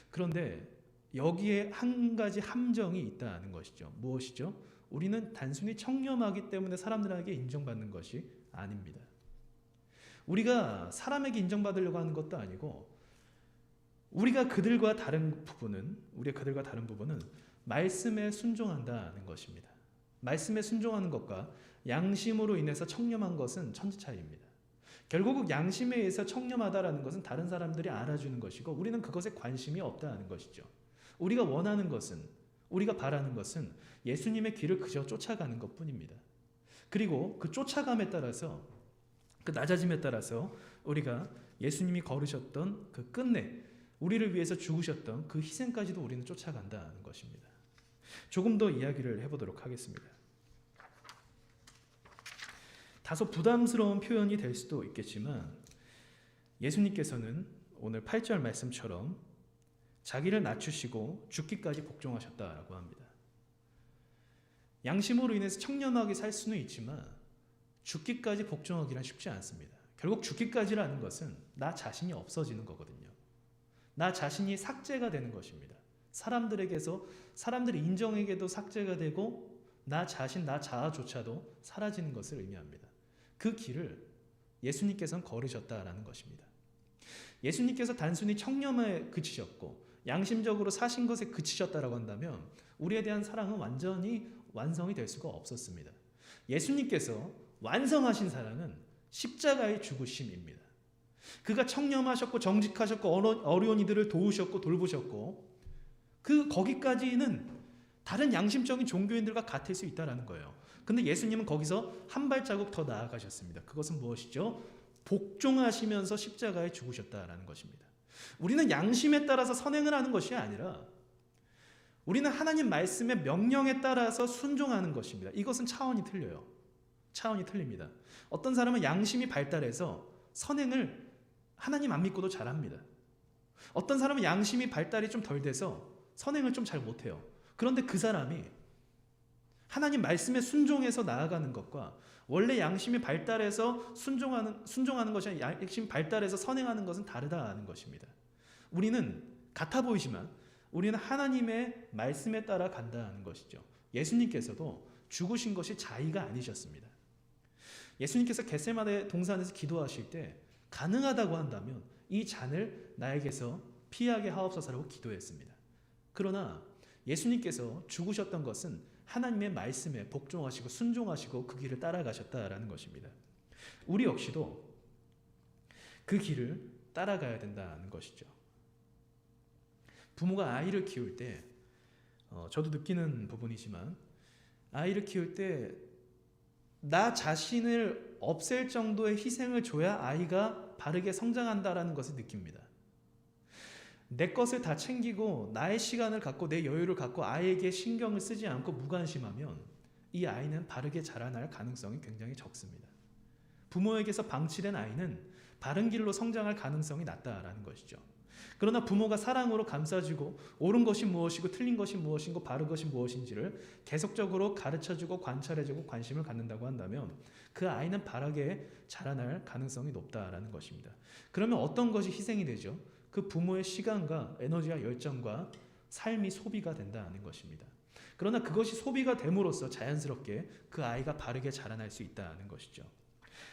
그런데 여기에 한 가지 함정이 있다는 것이죠. 무엇이죠? 우리는 단순히 청렴하기 때문에 사람들에게 인정받는 것이 아닙니다. 우리가 사람에게 인정받으려고 하는 것도 아니고 우리가 그들과 다른 부분은 말씀에 순종한다는 것입니다. 말씀에 순종하는 것과 양심으로 인해서 청렴한 것은 천지 차이입니다. 결국 양심에 의해서 청렴하다라는 것은 다른 사람들이 알아주는 것이고 우리는 그것에 관심이 없다는 것이죠. 우리가 원하는 것은, 우리가 바라는 것은 예수님의 길을 그저 쫓아가는 것뿐입니다. 그리고 그 쫓아감에 따라서, 그 낮아짐에 따라서 우리가 예수님이 걸으셨던 그 끝내 우리를 위해서 죽으셨던 그 희생까지도 우리는 쫓아간다는 것입니다. 조금 더 이야기를 해보도록 하겠습니다. 다소 부담스러운 표현이 될 수도 있겠지만 예수님께서는 오늘 8절 말씀처럼 자기를 낮추시고 죽기까지 복종하셨다라고 합니다. 양심으로 인해서 청렴하게 살 수는 있지만 죽기까지 복종하기란 쉽지 않습니다. 결국 죽기까지라는 것은 나 자신이 없어지는 거거든요. 나 자신이 삭제가 되는 것입니다. 사람들에게서, 사람들의 인정에게도 삭제가 되고 나 자신, 나 자아조차도 사라지는 것을 의미합니다. 그 길을 예수님께서는 걸으셨다라는 것입니다. 예수님께서 단순히 청렴에 그치셨고 양심적으로 사신 것에 그치셨다라고 한다면 우리에 대한 사랑은 완전히 완성이 될 수가 없었습니다. 예수님께서 완성하신 사랑은 십자가의 죽으심입니다. 그가 청렴하셨고 정직하셨고 어려운 이들을 도우셨고 돌보셨고 거기까지는 다른 양심적인 종교인들과 같을 수 있다는 거예요. 근데 예수님은 거기서 한 발자국 더 나아가셨습니다. 그것은 무엇이죠? 복종하시면서 십자가에 죽으셨다라는 것입니다. 우리는 양심에 따라서 선행을 하는 것이 아니라 우리는 하나님 말씀의 명령에 따라서 순종하는 것입니다. 이것은 차원이 틀려요. 차원이 틀립니다. 어떤 사람은 양심이 발달해서 선행을 하나님 안 믿고도 잘합니다. 어떤 사람은 양심이 발달이 좀 덜 돼서 선행을 좀 잘 못해요. 그런데 그 사람이 하나님 말씀에 순종해서 나아가는 것과 원래 양심이 발달해서 순종하는 것이 아니라 양심이 발달해서 선행하는 것은 다르다는 것입니다. 우리는 같아 보이지만 우리는 하나님의 말씀에 따라 간다는 것이죠. 예수님께서도 죽으신 것이 자의가 아니셨습니다. 예수님께서 겟세마네 동산에서 기도하실 때 가능하다고 한다면 이 잔을 나에게서 피하게 하옵소서라고 기도했습니다. 그러나 예수님께서 죽으셨던 것은 하나님의 말씀에 복종하시고 순종하시고 그 길을 따라가셨다라는 것입니다. 우리 역시도 그 길을 따라가야 된다는 것이죠. 부모가 아이를 키울 때 저도 느끼는 부분이지만 아이를 키울 때 나 자신을 없앨 정도의 희생을 줘야 아이가 바르게 성장한다라는 것을 느낍니다. 내 것을 다 챙기고 나의 시간을 갖고 내 여유를 갖고 아이에게 신경을 쓰지 않고 무관심하면 이 아이는 바르게 자라날 가능성이 굉장히 적습니다. 부모에게서 방치된 아이는 바른 길로 성장할 가능성이 낮다라는 것이죠. 그러나 부모가 사랑으로 감싸주고 옳은 것이 무엇이고 틀린 것이 무엇이고 바른 것이 무엇인지를 계속적으로 가르쳐주고 관찰해주고 관심을 갖는다고 한다면 그 아이는 바르게 자라날 가능성이 높다라는 것입니다. 그러면 어떤 것이 희생이 되죠? 그 부모의 시간과 에너지와 열정과 삶이 소비가 된다는 것입니다. 그러나 그것이 소비가 됨으로써 자연스럽게 그 아이가 바르게 자라날 수 있다는 것이죠.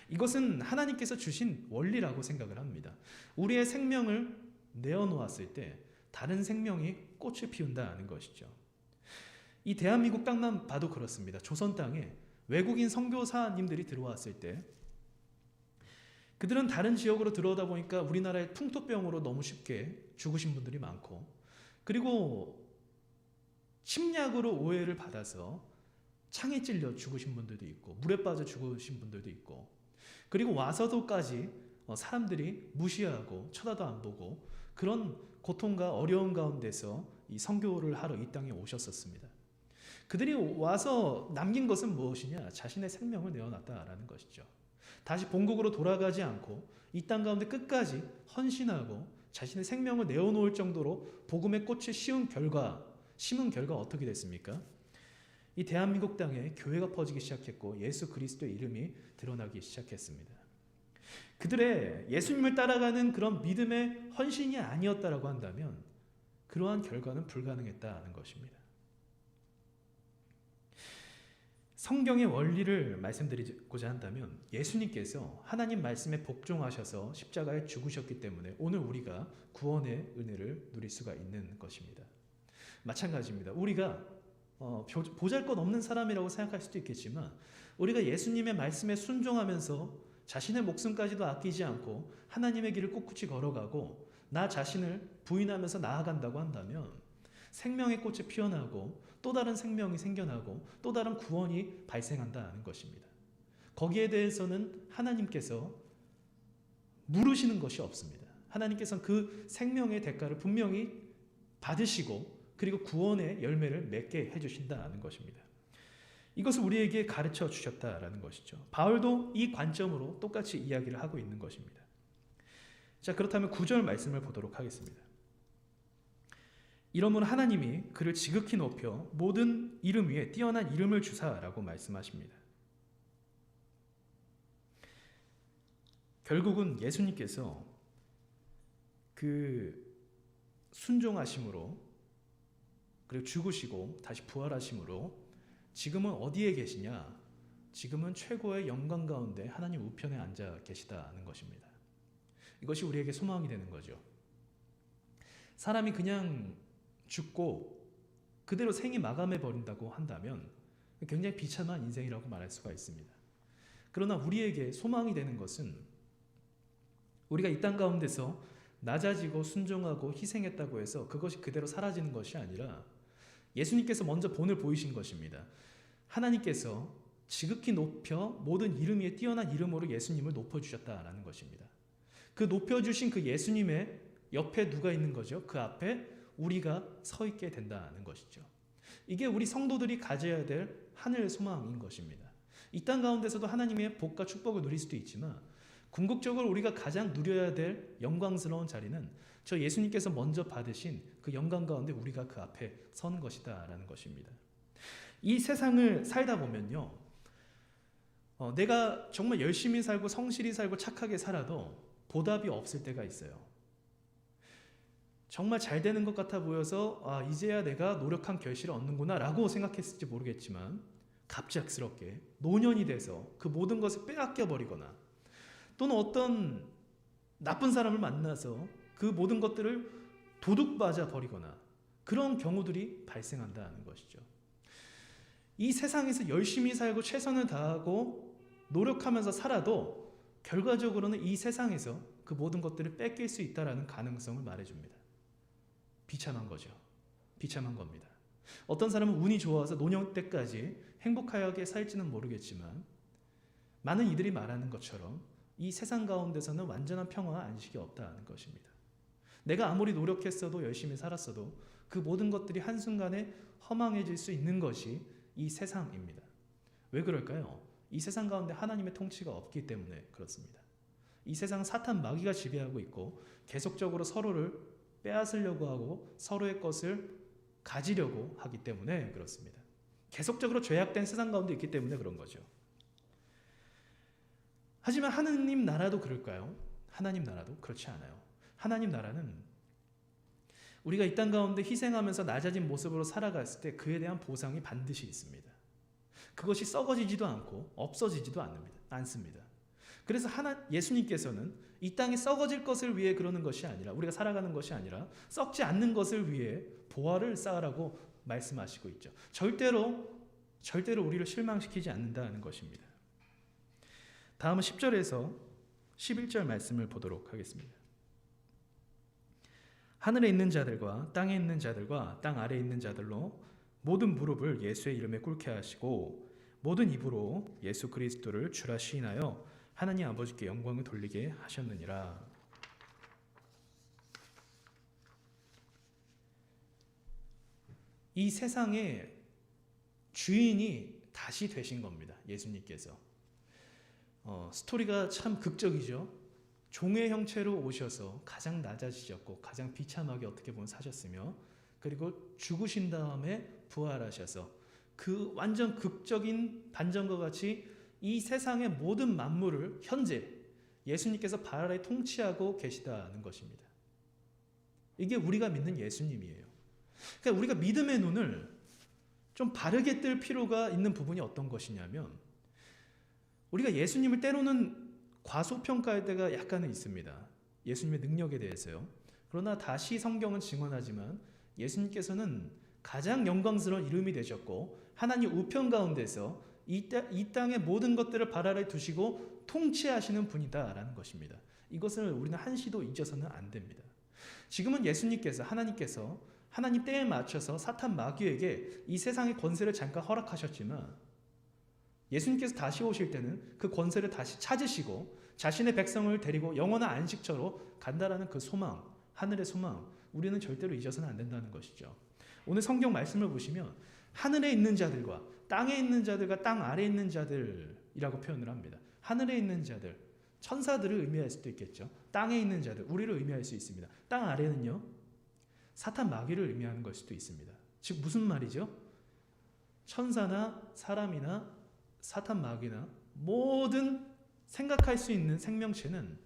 이것은 하나님께서 주신 원리라고 생각을 합니다. 우리의 생명을 내어놓았을 때 다른 생명이 꽃을 피운다는 것이죠. 이 대한민국 땅만 봐도 그렇습니다. 조선 땅에 외국인 선교사님들이 들어왔을 때 그들은 다른 지역으로 들어오다 보니까 우리나라의 풍토병으로 너무 쉽게 죽으신 분들이 많고 그리고 침략으로 오해를 받아서 창에 찔려 죽으신 분들도 있고 물에 빠져 죽으신 분들도 있고 그리고 와서도까지 사람들이 무시하고 쳐다도 안 보고 그런 고통과 어려운 가운데서 이 선교를 하러 이 땅에 오셨었습니다. 그들이 와서 남긴 것은 무엇이냐? 자신의 생명을 내어놨다라는 것이죠. 다시 본국으로 돌아가지 않고 이 땅 가운데 끝까지 헌신하고 자신의 생명을 내어놓을 정도로 복음의 꽃을 심은 결과 어떻게 됐습니까? 이 대한민국 땅에 교회가 퍼지기 시작했고 예수 그리스도의 이름이 드러나기 시작했습니다. 그들의 예수님을 따라가는 그런 믿음의 헌신이 아니었다라고 한다면 그러한 결과는 불가능했다는 것입니다. 성경의 원리를 말씀드리고자 한다면 예수님께서 하나님 말씀에 복종하셔서 십자가에 죽으셨기 때문에 오늘 우리가 구원의 은혜를 누릴 수가 있는 것입니다. 마찬가지입니다. 우리가 보잘것없는 사람이라고 생각할 수도 있겠지만 우리가 예수님의 말씀에 순종하면서 자신의 목숨까지도 아끼지 않고 하나님의 길을 꿋꿋이 걸어가고 나 자신을 부인하면서 나아간다고 한다면 생명의 꽃이 피어나고 또 다른 생명이 생겨나고 또 다른 구원이 발생한다는 것입니다. 거기에 대해서는 하나님께서 물으시는 것이 없습니다. 하나님께서는 그 생명의 대가를 분명히 받으시고 그리고 구원의 열매를 맺게 해주신다는 것입니다. 이것을 우리에게 가르쳐 주셨다라는 것이죠. 바울도 이 관점으로 똑같이 이야기를 하고 있는 것입니다. 자, 그렇다면 9절 말씀을 보도록 하겠습니다. 이러므로 하나님이 그를 지극히 높여 모든 이름 위에 뛰어난 이름을 주사라고 말씀하십니다. 결국은 예수님께서 그 순종하심으로 그리고 죽으시고 다시 부활하심으로 지금은 어디에 계시냐? 지금은 최고의 영광 가운데 하나님 우편에 앉아 계시다는 것입니다. 이것이 우리에게 소망이 되는 거죠. 사람이 그냥 죽고 그대로 생이 마감해 버린다고 한다면 굉장히 비참한 인생이라고 말할 수가 있습니다. 그러나 우리에게 소망이 되는 것은 우리가 이 땅 가운데서 낮아지고 순종하고 희생했다고 해서 그것이 그대로 사라지는 것이 아니라 예수님께서 먼저 본을 보이신 것입니다. 하나님께서 지극히 높여 모든 이름 위에 뛰어난 이름으로 예수님을 높여주셨다라는 것입니다. 그 높여주신 그 예수님의 옆에 누가 있는 거죠? 그 앞에 우리가 서 있게 된다는 것이죠. 이게 우리 성도들이 가져야 될 하늘 소망인 것입니다. 이 땅 가운데서도 하나님의 복과 축복을 누릴 수도 있지만 궁극적으로 우리가 가장 누려야 될 영광스러운 자리는 저 예수님께서 먼저 받으신 그 영광 가운데 우리가 그 앞에 서는 것이다라는 것입니다. 이 세상을 살다 보면요, 내가 정말 열심히 살고 성실히 살고 착하게 살아도 보답이 없을 때가 있어요. 정말 잘 되는 것 같아 보여서 이제야 내가 노력한 결실을 얻는구나 라고 생각했을지 모르겠지만 갑작스럽게 노년이 돼서 그 모든 것을 빼앗겨 버리거나 또는 어떤 나쁜 사람을 만나서 그 모든 것들을 도둑맞아 버리거나 그런 경우들이 발생한다는 것이죠. 이 세상에서 열심히 살고 최선을 다하고 노력하면서 살아도 결과적으로는 이 세상에서 그 모든 것들을 뺏길 수 있다는 가능성을 말해줍니다. 비참한 거죠. 비참한 겁니다. 어떤 사람은 운이 좋아서 노년 때까지 행복하게 살지는 모르겠지만 많은 이들이 말하는 것처럼 이 세상 가운데서는 완전한 평화와 안식이 없다는 것입니다. 내가 아무리 노력했어도 열심히 살았어도 그 모든 것들이 한순간에 허망해질 수 있는 것이 이 세상입니다. 왜 그럴까요? 이 세상 가운데 하나님의 통치가 없기 때문에 그렇습니다. 이 세상은 사탄 마귀가 지배하고 있고 계속적으로 서로를 빼앗으려고 하고 서로의 것을 가지려고 하기 때문에 그렇습니다. 계속적으로 죄악된 세상 가운데 있기 때문에 그런 거죠. 하지만 하나님 나라도 그럴까요? 하나님 나라도 그렇지 않아요. 하나님 나라는 우리가 이 땅 가운데 희생하면서 낮아진 모습으로 살아갔을 때 그에 대한 보상이 반드시 있습니다. 그것이 썩어지지도 않고 없어지지도 않습니다. 그래서 예수님께서는 이 땅이 썩어질 것을 위해 그러는 것이 아니라 우리가 살아가는 것이 아니라 썩지 않는 것을 위해 보화를 쌓으라고 말씀하시고 있죠. 절대로 우리를 실망시키지 않는다는 것입니다. 다음은 10절에서 11절 말씀을 보도록 하겠습니다. 하늘에 있는 자들과 땅에 있는 자들과 땅 아래에 있는 자들로 모든 무릎을 예수의 이름에 꿇게 하시고 모든 입으로 예수 그리스도를 주라 시인하여 하나님 아버지께 영광을 돌리게 하셨느니라. 이 세상의 주인이 다시 되신 겁니다. 예수님께서. 스토리가 참 극적이죠. 종의 형체로 오셔서 가장 낮아지셨고 가장 비참하게 어떻게 보면 사셨으며 그리고 죽으신 다음에 부활하셔서 그 완전 극적인 반전과 같이 이 세상의 모든 만물을 현재 예수님께서 발 아래 통치하고 계시다는 것입니다. 이게 우리가 믿는 예수님이에요. 그러니까 우리가 믿음의 눈을 좀 바르게 뜰 필요가 있는 부분이 어떤 것이냐면 우리가 예수님을 때로는 과소평가할 때가 약간은 있습니다. 예수님의 능력에 대해서요. 그러나 다시 성경은 증언하지만 예수님께서는 가장 영광스러운 이름이 되셨고 하나님 우편 가운데서 이 땅의 모든 것들을 발 아래 두시고 통치하시는 분이다라는 것입니다. 이것을 우리는 한시도 잊어서는 안 됩니다. 지금은 예수님께서 하나님 때에 맞춰서 사탄 마귀에게 이 세상의 권세를 잠깐 허락하셨지만 예수님께서 다시 오실 때는 그 권세를 다시 찾으시고 자신의 백성을 데리고 영원한 안식처로 간다라는 그 소망, 하늘의 소망, 우리는 절대로 잊어서는 안 된다는 것이죠. 오늘 성경 말씀을 보시면 하늘에 있는 자들과 땅에 있는 자들과 땅 아래에 있는 자들이라고 표현을 합니다. 하늘에 있는 자들, 천사들을 의미할 수도 있겠죠. 땅에 있는 자들, 우리를 의미할 수 있습니다. 땅 아래는요, 사탄 마귀를 의미하는 걸 수도 있습니다. 즉 무슨 말이죠? 천사나 사람이나 사탄 마귀나 모든 생각할 수 있는 생명체는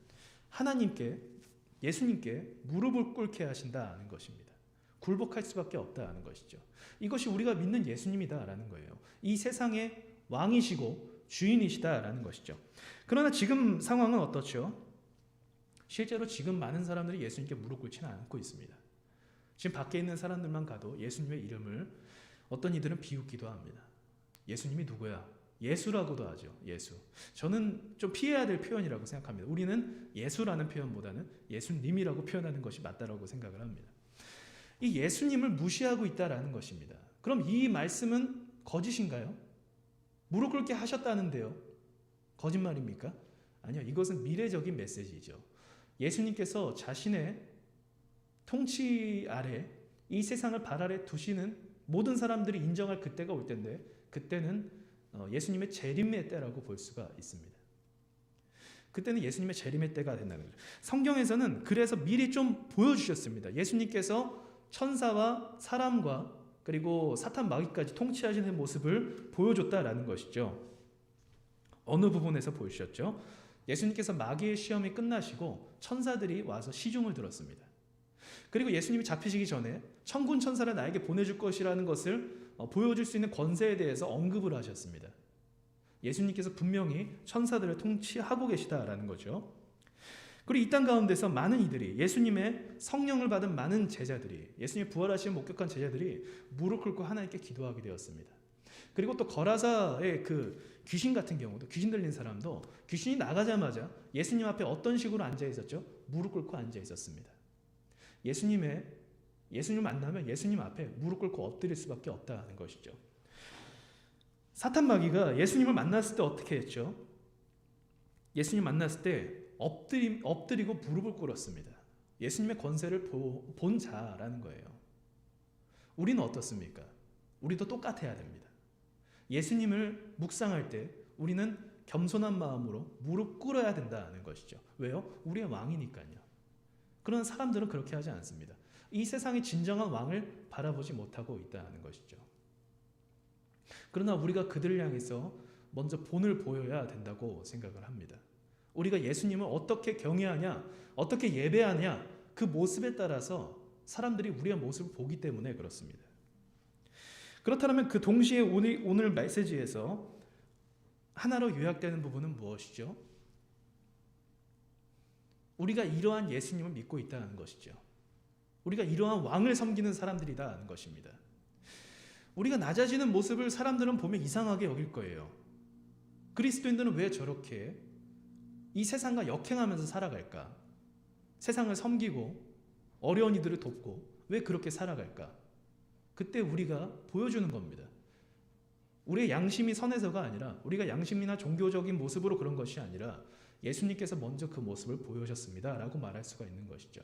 하나님께, 예수님께 무릎을 꿇게 하신다는 것입니다. 굴복할 수밖에 없다는 것이죠. 이것이 우리가 믿는 예수님이다라는 거예요. 이 세상의 왕이시고 주인이시다라는 것이죠. 그러나 지금 상황은 어떻죠? 실제로 지금 많은 사람들이 예수님께 무릎 꿇지는 않고 있습니다. 지금 밖에 있는 사람들만 가도 예수님의 이름을 어떤 이들은 비웃기도 합니다. 예수님이 누구야? 예수라고도 하죠. 예수. 저는 좀 피해야 될 표현이라고 생각합니다. 우리는 예수라는 표현보다는 예수님이라고 표현하는 것이 맞다라고 생각을 합니다. 이 예수님을 무시하고 있다라는 것입니다. 그럼 이 말씀은 거짓인가요? 무릎 꿇게 하셨다는데요. 거짓말입니까? 아니요. 이것은 미래적인 메시지죠. 예수님께서 자신의 통치 아래 이 세상을 발 아래 두시는 모든 사람들이 인정할 그때가 올 텐데 그때는 예수님의 재림의 때라고 볼 수가 있습니다. 그때는 예수님의 재림의 때가 된다는 거죠. 성경에서는 그래서 미리 좀 보여주셨습니다. 예수님께서 천사와 사람과 그리고 사탄 마귀까지 통치하시는 모습을 보여줬다라는 것이죠. 어느 부분에서 보여주셨죠? 예수님께서 마귀의 시험이 끝나시고 천사들이 와서 시중을 들었습니다. 그리고 예수님이 잡히시기 전에 천군 천사를 나에게 보내줄 것이라는 것을 보여줄 수 있는 권세에 대해서 언급을 하셨습니다. 예수님께서 분명히 천사들을 통치하고 계시다라는 거죠. 그리고 이 땅 가운데서 많은 이들이 예수님의 성령을 받은 많은 제자들이 예수님이 부활하시고 목격한 제자들이 무릎 꿇고 하나님께 기도하게 되었습니다. 그리고 또 거라사의 그 귀신 같은 경우도 귀신 들린 사람도 귀신이 나가자마자 예수님 앞에 어떤 식으로 앉아 있었죠? 무릎 꿇고 앉아 있었습니다. 예수님을 만나면 예수님 앞에 무릎 꿇고 엎드릴 수밖에 없다는 것이죠. 사탄 마귀가 예수님을 만났을 때 어떻게 했죠? 예수님 만났을 때 엎드리고 무릎을 꿇었습니다. 예수님의 권세를 본 자라는 거예요. 우리는 어떻습니까? 우리도 똑같아야 됩니다. 예수님을 묵상할 때 우리는 겸손한 마음으로 무릎 꿇어야 된다는 것이죠. 왜요? 우리의 왕이니까요. 그런 사람들은 그렇게 하지 않습니다. 이 세상의 진정한 왕을 바라보지 못하고 있다는 것이죠. 그러나 우리가 그들을 향해서 먼저 본을 보여야 된다고 생각을 합니다. 우리가 예수님을 어떻게 경외하냐, 어떻게 예배하냐, 그 모습에 따라서 사람들이 우리의 모습을 보기 때문에 그렇습니다. 그렇다면 그 동시에 오늘 메시지에서 하나로 요약되는 부분은 무엇이죠? 우리가 이러한 예수님을 믿고 있다는 것이죠. 우리가 이러한 왕을 섬기는 사람들이다는 것입니다. 우리가 낮아지는 모습을 사람들은 보면 이상하게 여길 거예요. 그리스도인들은 왜 저렇게 이 세상과 역행하면서 살아갈까? 세상을 섬기고 어려운 이들을 돕고 왜 그렇게 살아갈까? 그때 우리가 보여주는 겁니다. 우리의 양심이 선해서가 아니라 우리가 양심이나 종교적인 모습으로 그런 것이 아니라 예수님께서 먼저 그 모습을 보여주셨습니다 라고 말할 수가 있는 것이죠.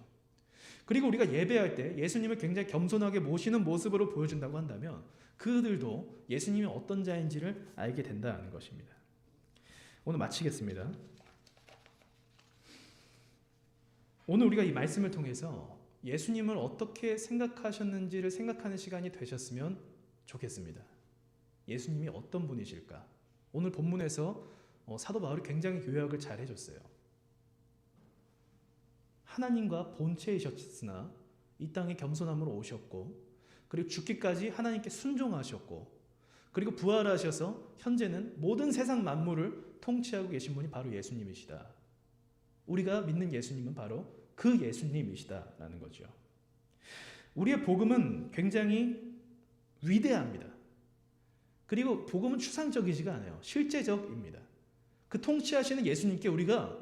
그리고 우리가 예배할 때 예수님을 굉장히 겸손하게 모시는 모습으로 보여준다고 한다면 그들도 예수님이 어떤 자인지를 알게 된다는 것입니다. 오늘 마치겠습니다. 오늘 우리가 이 말씀을 통해서 예수님을 어떻게 생각하셨는지를 생각하는 시간이 되셨으면 좋겠습니다. 예수님이 어떤 분이실까? 오늘 본문에서 사도 바울이 굉장히 요약을 잘 해줬어요. 하나님과 본체이셨으나 이 땅에 겸손함으로 오셨고 그리고 죽기까지 하나님께 순종하셨고 그리고 부활하셔서 현재는 모든 세상 만물을 통치하고 계신 분이 바로 예수님이시다. 우리가 믿는 예수님은 바로 그 예수님이시다라는 거죠. 우리의 복음은 굉장히 위대합니다. 그리고 복음은 추상적이지가 않아요. 실제적입니다. 그 통치하시는 예수님께 우리가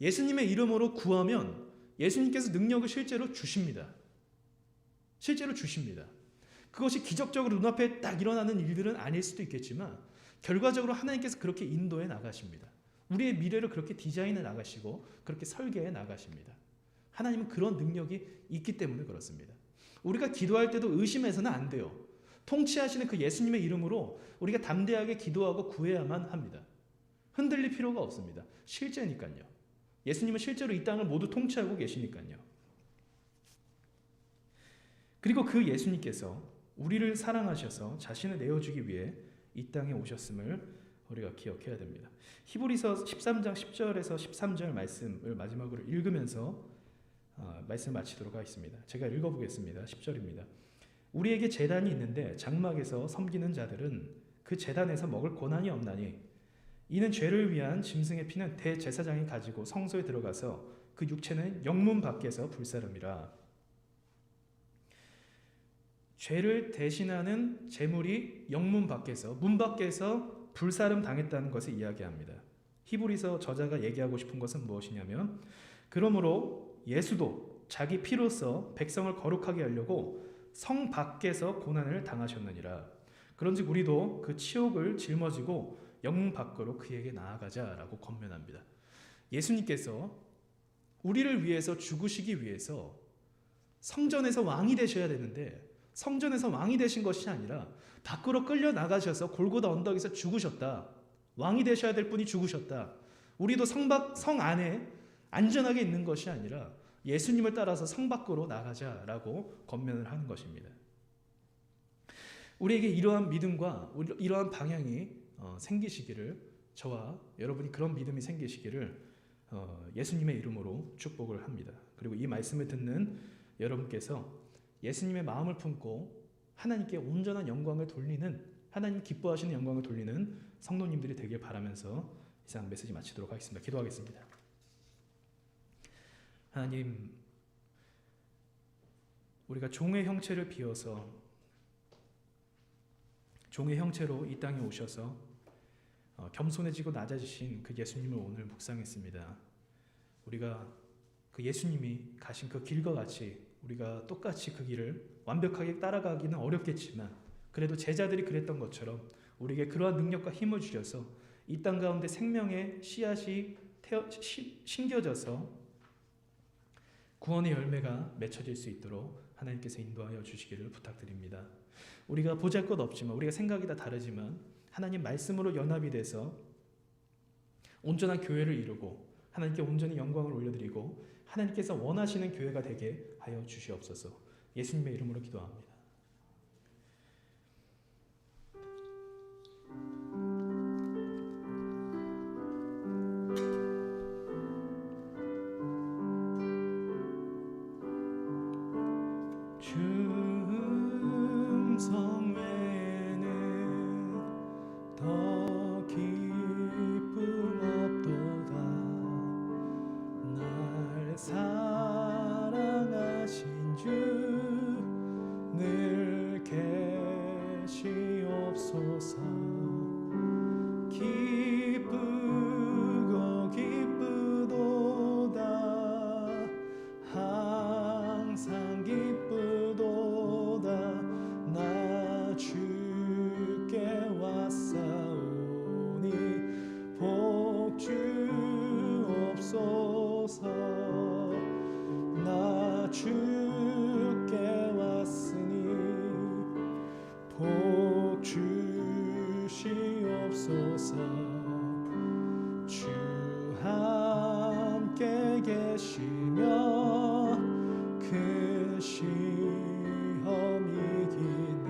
예수님의 이름으로 구하면 예수님께서 능력을 실제로 주십니다. 실제로 주십니다. 그것이 기적적으로 눈앞에 딱 일어나는 일들은 아닐 수도 있겠지만 결과적으로 하나님께서 그렇게 인도해 나가십니다. 우리의 미래를 그렇게 디자인해 나가시고 그렇게 설계해 나가십니다. 하나님은 그런 능력이 있기 때문에 그렇습니다. 우리가 기도할 때도 의심해서는 안 돼요. 통치하시는 그 예수님의 이름으로 우리가 담대하게 기도하고 구해야만 합니다. 흔들릴 필요가 없습니다. 실제니까요. 예수님은 실제로 이 땅을 모두 통치하고 계시니까요. 그리고 그 예수님께서 우리를 사랑하셔서 자신을 내어주기 위해 이 땅에 오셨음을 우리가 기억해야 됩니다. 히브리서 13장 10절에서 13절 말씀을 마지막으로 읽으면서 말씀 마치도록 하겠습니다. 제가 읽어보겠습니다. 10절입니다. 우리에게 제단이 있는데 장막에서 섬기는 자들은 그 제단에서 먹을 권한이 없나니 이는 죄를 위한 짐승의 피는 대제사장이 가지고 성소에 들어가서 그 육체는 영문 밖에서 불사름이라. 죄를 대신하는 제물이 영문 밖에서 문 밖에서 불사름 당했다는 것을 이야기합니다. 히브리서 저자가 얘기하고 싶은 것은 무엇이냐면 그러므로 예수도 자기 피로써 백성을 거룩하게 하려고 성 밖에서 고난을 당하셨느니라. 그런즉 우리도 그 치욕을 짊어지고 영문 밖으로 그에게 나아가자라고 권면합니다. 예수님께서 우리를 위해서 죽으시기 위해서 성전에서 왕이 되셔야 되는데 성전에서 왕이 되신 것이 아니라 밖으로 끌려 나가셔서 골고다 언덕에서 죽으셨다. 왕이 되셔야 될 분이 죽으셨다. 우리도 성 안에 안전하게 있는 것이 아니라 예수님을 따라서 성 밖으로 나가자라고 권면을 하는 것입니다. 우리에게 이러한 믿음과 이러한 방향이 생기시기를, 저와 여러분이 그런 믿음이 생기시기를 예수님의 이름으로 축복을 합니다. 그리고 이 말씀을 듣는 여러분께서 예수님의 마음을 품고 하나님께 온전한 영광을 돌리는, 하나님 기뻐하시는 영광을 돌리는 성도님들이 되길 바라면서 이상 메시지 마치도록 하겠습니다. 기도하겠습니다. 하나님, 우리가 종의 형체를 비워서 종의 형체로 이 땅에 오셔서 겸손해지고 낮아지신 그 예수님을 오늘 묵상했습니다. 우리가 그 예수님이 가신 그 길과 같이 우리가 똑같이 그 길을 완벽하게 따라가기는 어렵겠지만 그래도 제자들이 그랬던 것처럼 우리에게 그러한 능력과 힘을 주셔서 이 땅 가운데 생명의 씨앗이 심겨져서 구원의 열매가 맺혀질 수 있도록 하나님께서 인도하여 주시기를 부탁드립니다. 우리가 보잘것없지만, 우리가 생각이 다 다르지만 하나님 말씀으로 연합이 돼서 온전한 교회를 이루고 하나님께 온전히 영광을 올려드리고 하나님께서 원하시는 교회가 되게 하여 주시옵소서. 예수님의 이름으로 기도합니다. 충성 외에는 더 기쁨 없도다. 날 사랑하신 주 늘 계시옵소서. 기쁘고 기쁘도다. 항상 기쁘도다. 나 주께 왔사오니 복 주옵소서. 나 주께 왔으니 복 주시옵소서. 주 함께 계시며 그 시험 이기네.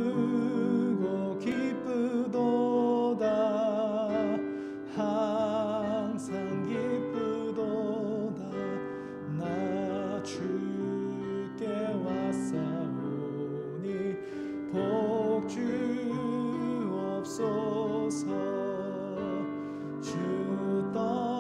기쁘고 기쁘도다. 항상 기쁘도다. 나 주께 왔사오니 복 주옵소서. 주 떠나가시면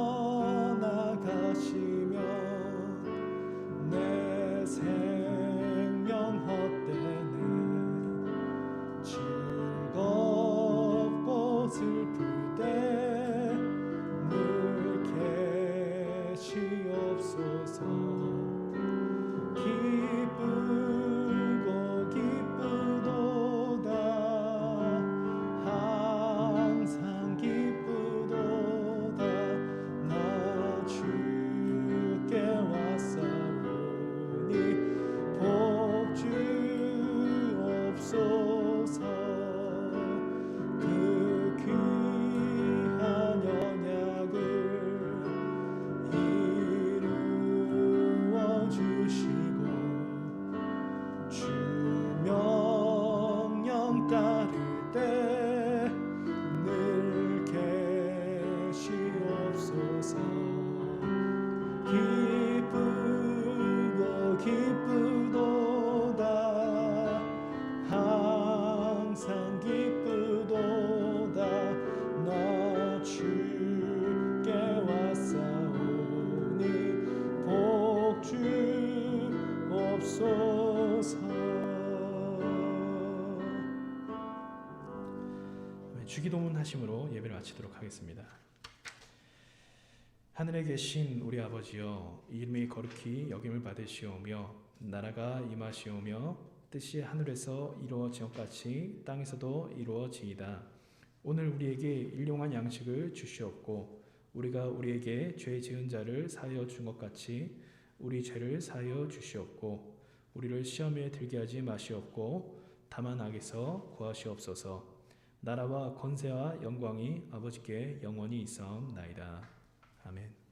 따를 때 늘 계시옵소서. 기쁘고 기쁘도다 항상 기쁘도다 나 주께 왔사오니 복 주옵소서. 주기도문 하심으로 예배를 마치도록 하겠습니다. 하늘에 계신 우리 아버지여, 이름이 거룩히 여김을 받으시오며 나라가 임하시오며 뜻이 하늘에서 이루어지것같이 땅에서도 이루어지이다. 오늘 우리에게 일용할 양식을 주시옵고 우리가 우리에게 죄 지은 자를 사하여 준 것 같이 우리 죄를 사하여 주시옵고 우리를 시험에 들게 하지 마시옵고 다만 악에서 구하시옵소서. 나라와 권세와 영광이 아버지께 영원히 있사옵나이다. 아멘.